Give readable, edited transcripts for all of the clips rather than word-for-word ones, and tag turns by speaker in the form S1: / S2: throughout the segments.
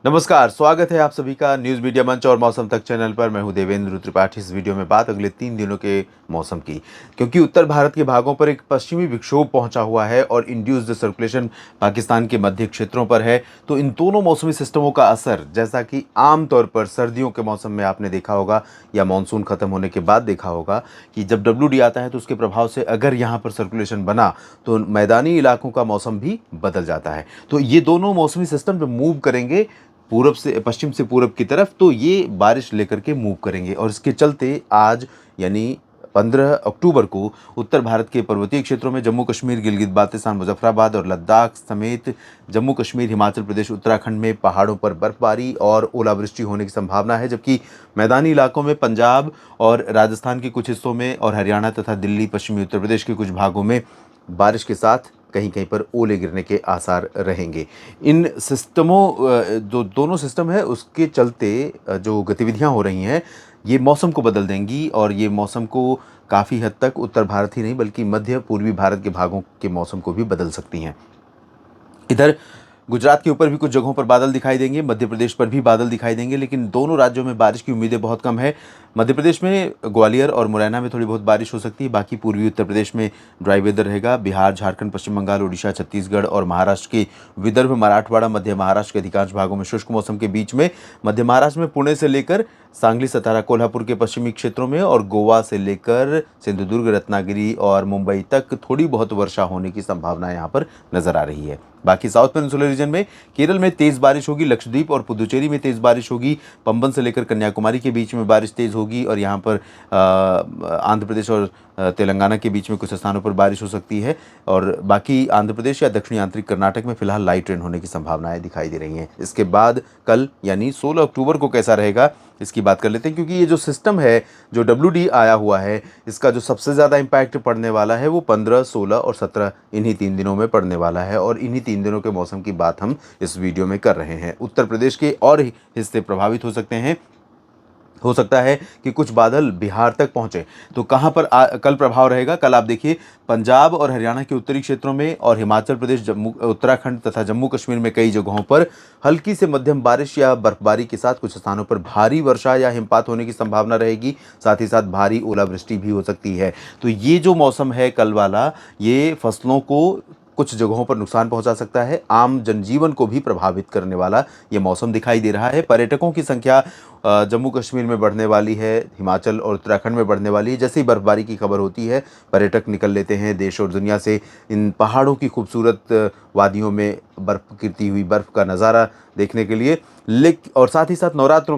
S1: नमस्कार, स्वागत है आप सभी का न्यूज़ मीडिया मंच और मौसम तक चैनल पर। मैं हूं देवेंद्र त्रिपाठी। इस वीडियो में बात अगले 3 दिनों के मौसम की, क्योंकि उत्तर भारत के भागों पर एक पश्चिमी विक्षोभ पहुंचा हुआ है और इंड्यूस्ड सर्कुलेशन पाकिस्तान के मध्य क्षेत्रों पर है। तो इन दोनों मौसमी सिस्टमों का असर, जैसा कि आमतौर पर सर्दियों के मौसम में आपने देखा होगा या मानसून खत्म होने के बाद देखा होगा कि जब WD आता है तो उसके प्रभाव से अगर यहाँ पर सर्कुलेशन बना तो मैदानी इलाकों का मौसम भी बदल जाता है। तो ये दोनों मौसमी सिस्टम जब मूव करेंगे पूरब से पश्चिम से पूरब की तरफ, तो ये बारिश लेकर के मूव करेंगे और इसके चलते आज यानी 15 अक्टूबर को उत्तर भारत के पर्वतीय क्षेत्रों में जम्मू कश्मीर, गिलगित बाल्टिस्तान, मुजफ्फराबाद और लद्दाख समेत जम्मू कश्मीर, हिमाचल प्रदेश, उत्तराखंड में पहाड़ों पर बर्फबारी और ओलावृष्टि होने की संभावना है, जबकि मैदानी इलाकों में पंजाब और राजस्थान के कुछ हिस्सों में और हरियाणा तथा दिल्ली, पश्चिमी उत्तर प्रदेश के कुछ भागों में बारिश के साथ कहीं कहीं पर ओले गिरने के आसार रहेंगे। इन सिस्टमों जो दोनों सिस्टम है उसके चलते जो गतिविधियां हो रही हैं ये मौसम को बदल देंगी और ये मौसम को काफ़ी हद तक उत्तर भारत ही नहीं बल्कि मध्य पूर्वी भारत के भागों के मौसम को भी बदल सकती हैं। इधर गुजरात के ऊपर भी कुछ जगहों पर बादल दिखाई देंगे, मध्य प्रदेश पर भी बादल दिखाई देंगे, लेकिन दोनों राज्यों में बारिश की उम्मीदें बहुत कम है। मध्य प्रदेश में ग्वालियर और मुरैना में थोड़ी बहुत बारिश हो सकती है, बाकी पूर्वी उत्तर प्रदेश में ड्राई वेदर रहेगा। बिहार, झारखंड, पश्चिम बंगाल, उड़ीसा, छत्तीसगढ़ और महाराष्ट्र के विदर्भ, मराठवाड़ा, मध्य महाराष्ट्र के अधिकांश भागों में शुष्क मौसम के बीच में मध्य महाराष्ट्र में पुणे से लेकर सांगली, सतारा, कोल्हापुर के पश्चिमी क्षेत्रों में और गोवा से लेकर सिंधुदुर्ग, रत्नागिरी और मुंबई तक थोड़ी बहुत वर्षा होने की संभावना यहाँ पर नजर आ रही है। बाकी साउथ पेनिनसुलर रीजन में केरल में तेज बारिश होगी, लक्षद्वीप और पुदुचेरी में तेज बारिश होगी, पंबन से लेकर कन्याकुमारी के बीच में बारिश तेज होगी और यहाँ पर आंध्र प्रदेश और तेलंगाना के बीच में कुछ स्थानों पर बारिश हो सकती है और बाकी आंध्र प्रदेश या दक्षिणी आंतरिक कर्नाटक में फिलहाल लाइट रेन होने की संभावनाएं दिखाई दे रही हैं। इसके बाद कल यानी 16 अक्टूबर को कैसा रहेगा इसकी बात कर लेते हैं, क्योंकि ये जो सिस्टम है जो WD आया हुआ है इसका जो सबसे ज़्यादा इम्पैक्ट पड़ने वाला है वो 15, 16 और 17 इन्हीं 3 दिनों में पड़ने वाला है और इन्हीं 3 दिनों के मौसम की बात हम इस वीडियो में कर रहे हैं। उत्तर प्रदेश के और हिस्से प्रभावित हो सकते हैं, हो सकता है कि कुछ बादल बिहार तक पहुंचे। तो कहां पर कल प्रभाव रहेगा? कल आप देखिए पंजाब और हरियाणा के उत्तरी क्षेत्रों में और हिमाचल प्रदेश, जम्मू, उत्तराखंड तथा जम्मू कश्मीर में कई जगहों पर हल्की से मध्यम बारिश या बर्फबारी के साथ कुछ स्थानों पर भारी वर्षा या हिमपात होने की संभावना रहेगी। साथ ही साथ भारी ओलावृष्टि भी हो सकती है। तो ये जो मौसम है कल वाला, ये फसलों को कुछ जगहों पर नुकसान पहुंचा सकता है, आम जनजीवन को भी प्रभावित करने वाला ये मौसम दिखाई दे रहा है। पर्यटकों की संख्या जम्मू कश्मीर में बढ़ने वाली है, हिमाचल और उत्तराखंड में बढ़ने वाली है। जैसे ही बर्फबारी की खबर होती है पर्यटक निकल लेते हैं देश और दुनिया से इन पहाड़ों की खूबसूरत वादियों में बर्फ गिरती हुई बर्फ का नज़ारा देखने के लिए। और साथ ही साथ नवरात्रों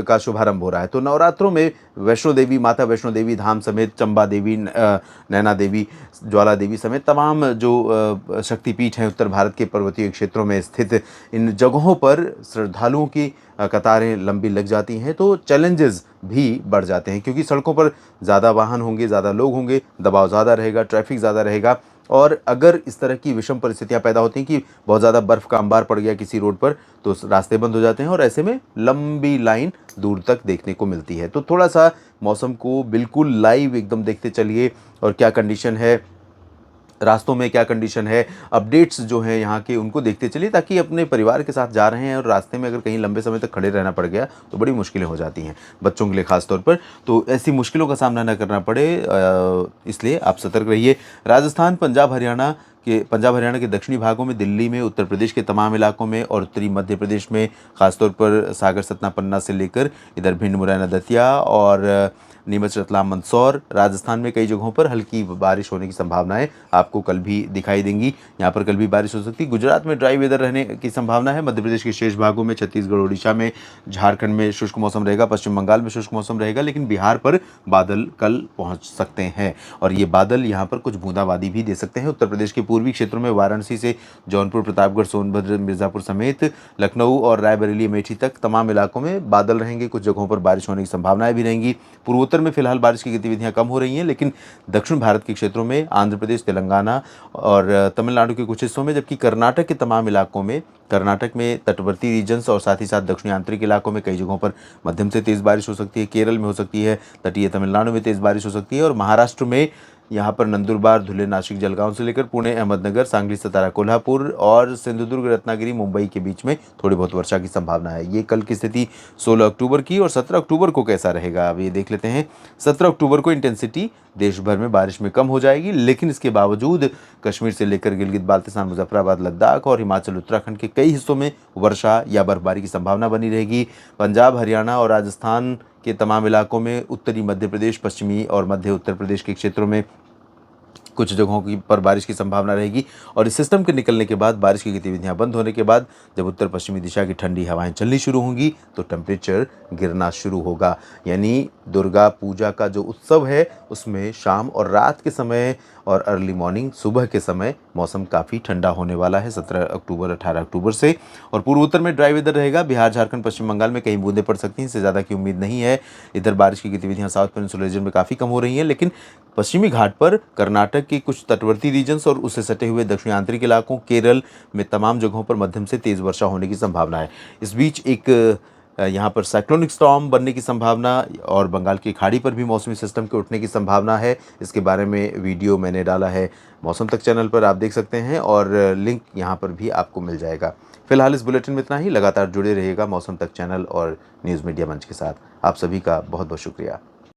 S1: का शुभारंभ हो रहा है। तो नवरात्रों में वैष्णो देवी, माता वैष्णो देवी धाम समेत चंबा देवी, नैना देवी, ज्वाला देवी समेत तमाम जो शक्तिपीठ हैं उत्तर भारत के पर्वतीय क्षेत्रों में स्थित, इन जगहों पर श्रद्धालुओं की कतारें लंबी लग जाती हैं। तो चैलेंजेस भी बढ़ जाते हैं, क्योंकि सड़कों पर ज़्यादा वाहन होंगे, ज़्यादा लोग होंगे, दबाव ज़्यादा रहेगा, ट्रैफिक ज़्यादा रहेगा और अगर इस तरह की विषम परिस्थितियां पैदा होती हैं कि बहुत ज़्यादा बर्फ़ का अंबार पड़ गया किसी रोड पर तो रास्ते बंद हो जाते हैं और ऐसे में लंबी लाइन दूर तक देखने को मिलती है। तो थोड़ा सा मौसम को बिल्कुल लाइव एकदम देखते चलिए और क्या कंडीशन है रास्तों में, क्या कंडीशन है, अपडेट्स जो हैं यहाँ के उनको देखते चलिए, ताकि अपने परिवार के साथ जा रहे हैं और रास्ते में अगर कहीं लंबे समय तक खड़े रहना पड़ गया तो बड़ी मुश्किलें हो जाती हैं बच्चों के लिए ख़ास तौर पर। तो ऐसी मुश्किलों का सामना न करना पड़े, इसलिए आप सतर्क रहिए। राजस्थान, पंजाब हरियाणा के दक्षिणी भागों में, दिल्ली में, उत्तर प्रदेश के तमाम इलाकों में और उत्तरी मध्य प्रदेश में खासतौर पर सागर, सतना, पन्ना से लेकर इधर भिंड, मुरैना, दतिया और नीमच, रतलाम, मंदसौर, राजस्थान में कई जगहों पर हल्की बारिश होने की संभावनाएं आपको कल भी दिखाई देंगी। यहाँ पर कल भी बारिश हो सकती है। गुजरात में ड्राई वेदर रहने की संभावना है। मध्य प्रदेश के शेष भागों में, छत्तीसगढ़, उड़ीसा में, झारखंड में शुष्क मौसम रहेगा, पश्चिम बंगाल में शुष्क मौसम रहेगा, लेकिन बिहार पर बादल कल पहुँच सकते हैं और ये बादल यहाँ पर कुछ बूंदाबांदी भी दे सकते हैं। उत्तर प्रदेश के पूर्वी क्षेत्रों में वाराणसी से जौनपुर, प्रतापगढ़, सोनभद्र, मिर्ज़ापुर समेत लखनऊ और रायबरेली, अमेठी तक तमाम इलाकों में बादल रहेंगे। कुछ जगहों पर बारिश होने की संभावनाएं भी रहेंगी। पूर्वोत्तर में फिलहाल बारिश की गतिविधियां कम हो रही हैं, लेकिन दक्षिण भारत के क्षेत्रों में, आंध्र प्रदेश, तेलंगाना और तमिलनाडु के कुछ हिस्सों में, जबकि कर्नाटक के तमाम इलाकों में, कर्नाटक में तटवर्ती रीजन्स और साथ ही साथ दक्षिणी आंतरिक इलाकों में कई जगहों पर मध्यम से तेज़ बारिश हो सकती है। केरल में हो सकती है, तटीय तमिलनाडु में तेज़ बारिश हो सकती है और महाराष्ट्र में यहाँ पर नंदुरबार, धुले, नाशिक, जलगांव से लेकर पुणे, अहमदनगर, सांगली, सतारा, कोल्हापुर और सिंधुदुर्ग, रत्नागिरी, मुंबई के बीच में थोड़ी बहुत वर्षा की संभावना है। ये कल की स्थिति 16 अक्टूबर की। और 17 अक्टूबर को कैसा रहेगा, अब ये देख लेते हैं। 17 अक्टूबर को इंटेंसिटी देश भर में बारिश में कम हो जाएगी, लेकिन इसके बावजूद कश्मीर से लेकर गिलगित बाल्टिस्तान, मुजफ्फराबाद, लद्दाख और हिमाचल, उत्तराखंड के कई हिस्सों में वर्षा या बर्फबारी की संभावना बनी रहेगी। पंजाब, हरियाणा और राजस्थान के तमाम इलाकों में, उत्तरी मध्य प्रदेश, पश्चिमी और मध्य उत्तर प्रदेश के क्षेत्रों में कुछ जगहों की पर बारिश की संभावना रहेगी। और इस सिस्टम के निकलने के बाद, बारिश की गतिविधियां बंद होने के बाद, जब उत्तर पश्चिमी दिशा की ठंडी हवाएं चलनी शुरू होंगी तो टेम्परेचर गिरना शुरू होगा। यानी दुर्गा पूजा का जो उत्सव है उसमें शाम और रात के समय और अर्ली मॉर्निंग, सुबह के समय मौसम काफ़ी ठंडा होने वाला है 17 अक्टूबर 18 अक्टूबर से। और पूर्व उत्तर में ड्राई वेदर रहेगा। बिहार, झारखंड, पश्चिम बंगाल में कहीं बूंदें पड़ सकती हैं, इससे ज़्यादा की उम्मीद नहीं है। इधर बारिश की गतिविधियां साउथ पेनिनसुला रीजन में काफ़ी कम हो रही हैं, लेकिन पश्चिमी घाट पर कर्नाटक के कुछ तटवर्ती रीजन्स और उससे सटे हुए दक्षिणी आंतरिक इलाकों, केरल में तमाम जगहों पर मध्यम से तेज़ वर्षा होने की संभावना है। इस बीच एक यहाँ पर साइक्लोनिक स्टॉर्म बनने की संभावना और बंगाल की खाड़ी पर भी मौसमी सिस्टम के उठने की संभावना है। इसके बारे में वीडियो मैंने डाला है मौसम तक चैनल पर, आप देख सकते हैं, और लिंक यहाँ पर भी आपको मिल जाएगा। फिलहाल इस बुलेटिन में इतना ही। लगातार जुड़े रहिएगा मौसम तक चैनल और न्यूज़ मीडिया मंच के साथ। आप सभी का बहुत बहुत शुक्रिया।